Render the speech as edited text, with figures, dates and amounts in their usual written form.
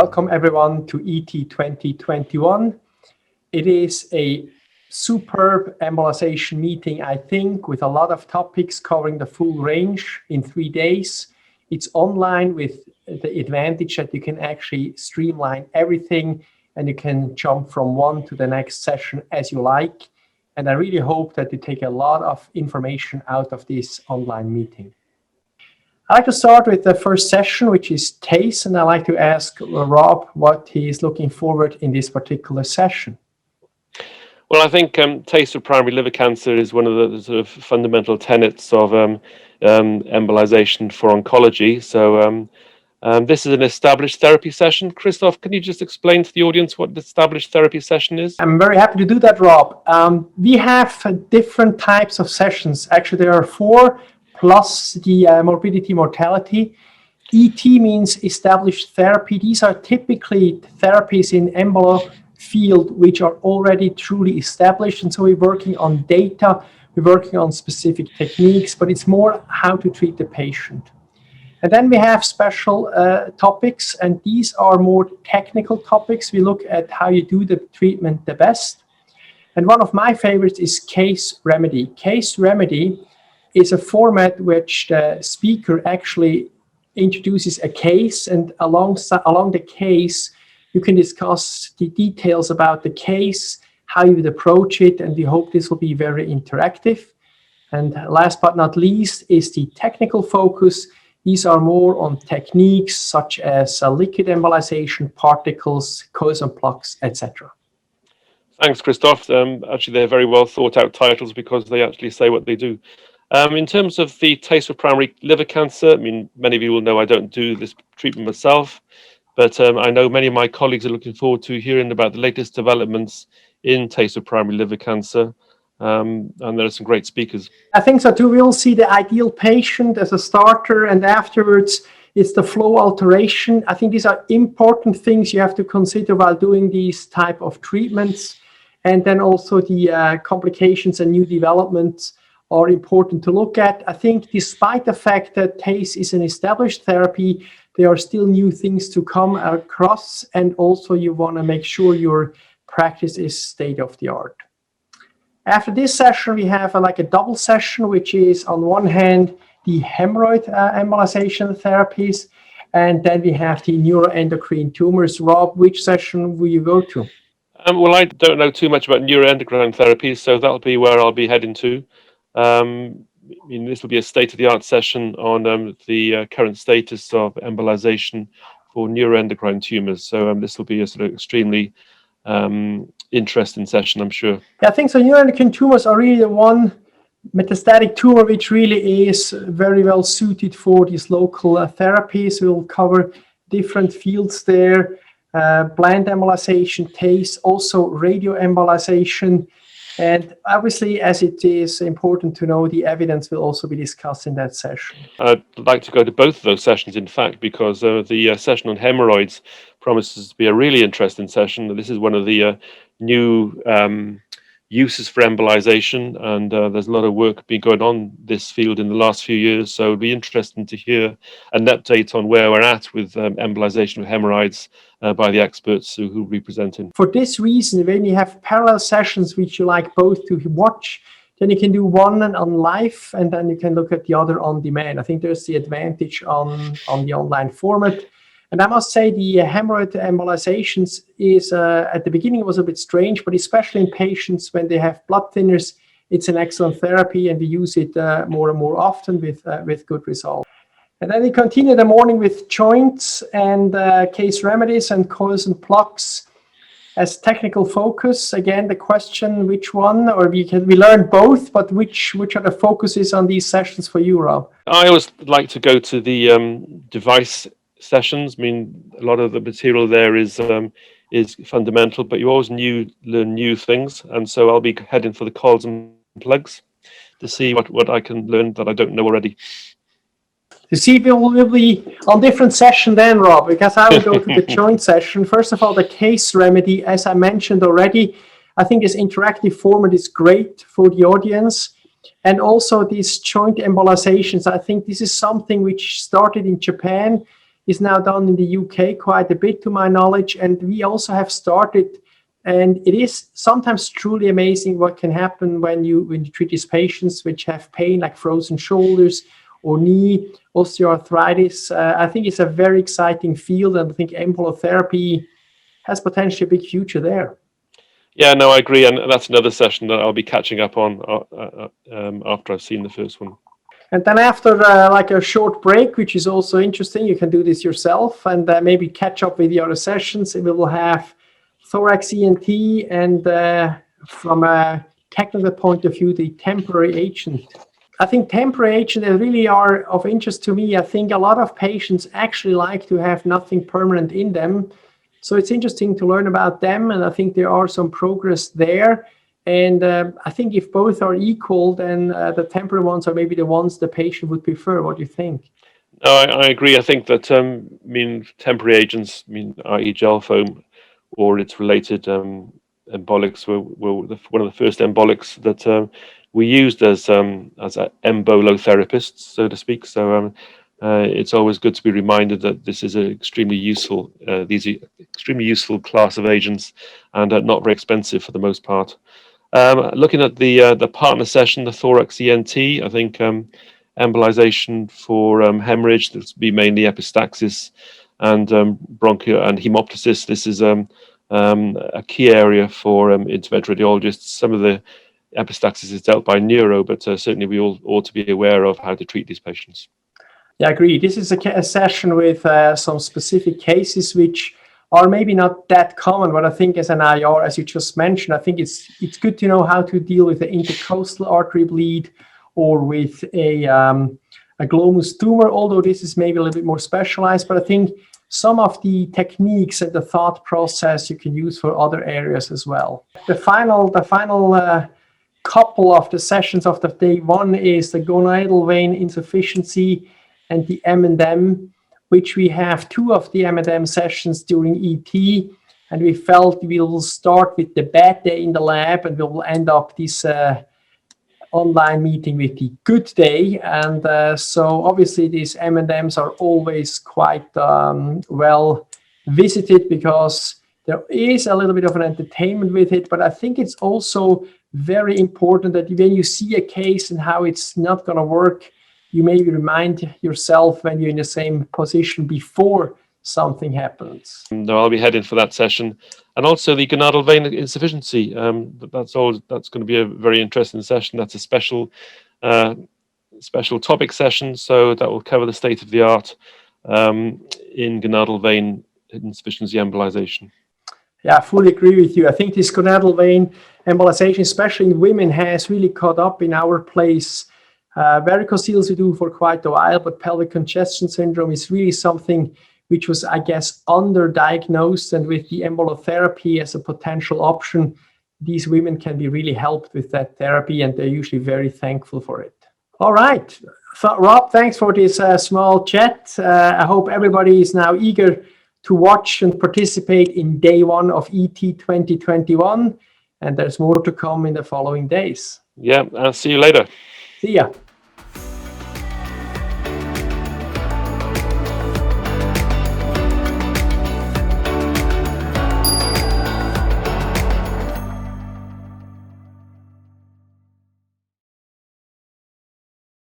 Welcome everyone to ET 2021. It is a superb embolization meeting, I think, with a lot of topics covering the full range in 3 days. It's online with the advantage that you can actually streamline everything and you can jump from one to the next session as you like. And I really hope that you take a lot of information out of this online meeting. I'd like to start with the first session, which is TACE, and I'd like to ask Rob what he is looking forward in this particular session. Well, I think TACE for primary liver cancer is one of the sort of fundamental tenets of embolization for oncology. So this is an established therapy session. Christoph, can you just explain to the audience what the established therapy session is? I'm very happy to do that, Rob. We have different types of sessions. Actually, there are 4 plus the morbidity mortality. ET means established therapy. These are typically therapies in embolo field which are already truly established, and so we're working on data, we're working on specific techniques, but it's more how to treat the patient. And then we have special topics, and these are more technical topics. We look at how you do the treatment the best. And one of my favorites is case remedy. Case remedy is a format which the speaker actually introduces a case, and along the case, you can discuss the details about the case, how you would approach it, and we hope this will be very interactive. And last but not least is the technical focus. These are more on techniques such as liquid embolization, particles, coarsen plugs, etc. Thanks, Christoph. Actually, they're very well thought out titles because they actually say what they do. In terms of the TACE for primary liver cancer, I mean, many of you will know I don't do this treatment myself, but I know many of my colleagues are looking forward to hearing about the latest developments in TACE for primary liver cancer, and there are some great speakers. I think so too. We'll see the ideal patient as a starter, and afterwards it's the flow alteration. I think these are important things you have to consider while doing these type of treatments, and then also the complications and new developments are important to look at. I think despite the fact that TACE is an established therapy, there are still new things to come across, and also you want to make sure your practice is state of the art. After this session, we have like a double session, which is on one hand, the hemorrhoid embolization therapies, and then we have the neuroendocrine tumors. Rob, which session will you go to? Well, I don't know too much about neuroendocrine therapies, so that'll be where I'll be heading to. This will be a state-of-the-art session on the current status of embolization for neuroendocrine tumors. So this will be a sort of extremely interesting session, I'm sure. Yeah, I think so. Neuroendocrine tumors are really the one metastatic tumor which really is very well suited for these local therapies. We'll cover different fields there, bland embolization, TACE, also radioembolization. And obviously, as it is important to know, the evidence will also be discussed in that session. I'd like to go to both of those sessions, in fact, because the session on hemorrhoids promises to be a really interesting session. This is one of the new uses for embolization, and there's a lot of work been going on this field in the last few years, so it'll be interesting to hear an update on where we're at with embolization of hemorrhoids by the experts who will be presenting. For this reason, when you have parallel sessions which you like both to watch, then you can do one on live and then you can look at the other on demand. I think there's the advantage on the online format. And I must say the hemorrhoid embolizations is, at the beginning it was a bit strange, but especially in patients when they have blood thinners, it's an excellent therapy and we use it more and more often with good results. And then we continue the morning with joints and case remedies and coils and plugs as technical focus. Again, the question, which one, or we learn both, but which are the focuses on these sessions for you, Rob? I always like to go to the device sessions. I mean, a lot of the material there is fundamental, but you always learn new things. And so I'll be heading for the coils and plugs to see what I can learn that I don't know already. You see, we'll be on different session then, Rob, because I will go to the joint session. First of all, the case remedy, as I mentioned already, I think this interactive format is great for the audience. And also these joint embolizations, I think this is something which started in Japan. is now done in the UK quite a bit to my knowledge, and we also have started, and it is sometimes truly amazing what can happen when you treat these patients which have pain like frozen shoulders or knee osteoarthritis. I think it's a very exciting field, and I think embryotherapy has potentially a big future there. Yeah, no, I agree, and that's another session that I'll be catching up on after I've seen the first one. And then after like a short break, which is also interesting, you can do this yourself and maybe catch up with the other sessions. We will have thorax ENT and from a technical point of view, the temporary agent. I think temporary agents really are of interest to me. I think a lot of patients actually like to have nothing permanent in them. So it's interesting to learn about them, and I think there are some progress there. And I think if both are equal, then the temporary ones are maybe the ones the patient would prefer. What do you think? No, I agree. I think that temporary agents, i.e. gel foam or its related embolics were one of the first embolics that we used as embolotherapists, so to speak. So it's always good to be reminded that this is an extremely useful, these are extremely useful class of agents, and not very expensive for the most part. Looking at the partner session, the thorax ENT, I think embolization for hemorrhage, this will be mainly epistaxis and bronchial and hemoptysis. This is a key area for interventional radiologists. Some of the epistaxis is dealt by neuro, but certainly we all ought to be aware of how to treat these patients. Yeah, I agree. This is a session with some specific cases which are maybe not that common, but I think as an IR, as you just mentioned, I think it's good to know how to deal with the intercostal artery bleed or with a glomus tumor, although this is maybe a little bit more specialized, but I think some of the techniques and the thought process you can use for other areas as well. The final couple of the sessions of the day one is the gonadal vein insufficiency and the M&M, which we have two of the M&M sessions during ET, and we felt we will start with the bad day in the lab, and we will end up this online meeting with the good day. And so obviously these M&Ms are always quite well visited because there is a little bit of an entertainment with it, but I think it's also very important that when you see a case and how it's not going to work, you maybe remind yourself when you're in the same position before something happens. No, I'll be heading for that session, and also the gonadal vein insufficiency. That's going to be a very interesting session. That's a special topic session, so that will cover the state of the art in gonadal vein insufficiency embolization. Yeah, I fully agree with you. I think this gonadal vein embolization, especially in women, has really caught up in our place. Varicocele we do for quite a while, but pelvic congestion syndrome is really something which was, I guess, underdiagnosed, and with the embolotherapy as a potential option, these women can be really helped with that therapy, and they're usually very thankful for it. All right, Rob, thanks for this small chat. I hope everybody is now eager to watch and participate in day one of ET 2021, and there's more to come in the following days. Yeah, I'll see you later. See ya.